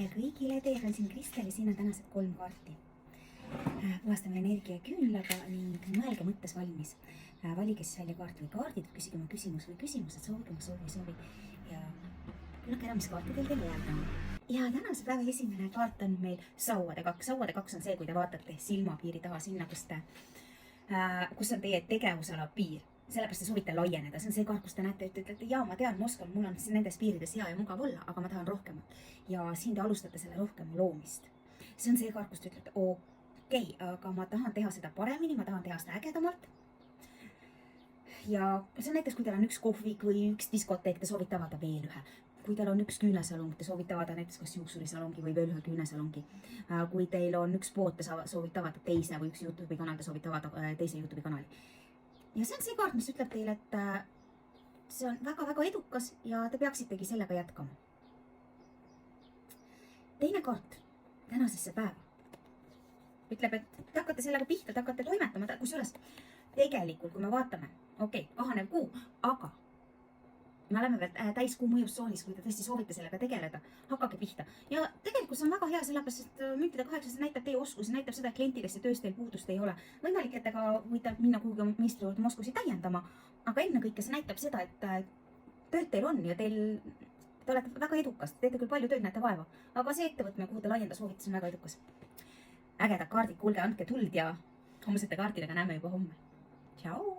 tere kõigile, teiega on siin Kristel ja siin on tänased 3 kaarti. Puhastame energia küünlaga ning mõelge mõttes valmis. Valige siis välja kaart või kaardid, küsige oma küsimus või küsimused, soovige oma soovi ja kuulake ära, mis kaartidel teil öelda on. Ja tänase päeva esimene kaart on meil sauade 2. Sauade 2 on see, kui te vaatate silmapiiri taha sinna, kus on teie tegevusala piir. Sellepärast te soovite laieneda, see on see kaart, kus te näete, ütlete, jaa, ma tean, ma oskan, mul on nendes piirides hea ja mugav olla, aga ma tahan rohkemat. Ja siin te alustate selle rohkema loomist. See on see kaart, kus te ütlete, okei, aga ma tahan teha seda paremini, ma tahan teha seda ägedamalt. Ja see on näiteks, kui teil on üks kohvik või üks diskoteek, te soovite avada veel ühe. Kui teil on üks küünesalong, te soovite avada näiteks kas juuksurisalongi või veel ühe küünesalongi. Kui teil on üks pood, te soovite avada teise või üks YouTube'i kanal, te soovite avada teise YouTube'i kanali. Ja see on see kaart, mis ütleb teile, et see on väga-väga edukas ja te peaksitegi sellega jätkama. Teine kaart tänasesse päeva ütleb, et te hakkate sellega pihta, te hakkate toimetama, kusjuures tegelikult, kui me vaatame, okei, kahanev kuu, aga me oleme veel täiskuu mõjustsoonis, kui te tõesti soovite sellega tegeleda, hakake pihta. Ja tegelikult see on väga hea, sellepärast, et müntide 8 näitab teie oskusi, näitab seda, et klientidest ja tööst teil puudust ei ole. Võimalik, et te võite minna kuhugi meistri juurde oma oskusi täiendama, aga ennekõike see näitab seda, et tööd teil on ja te olete väga edukas, teete küll palju tööd, näete vaeva, aga see ettevõtmine, kuhu te laienda soovite, see on väga edukas. Ägedad kaardid, kuulge, andke tuld ja homsete kaartidega näeme juba homme. Tšau!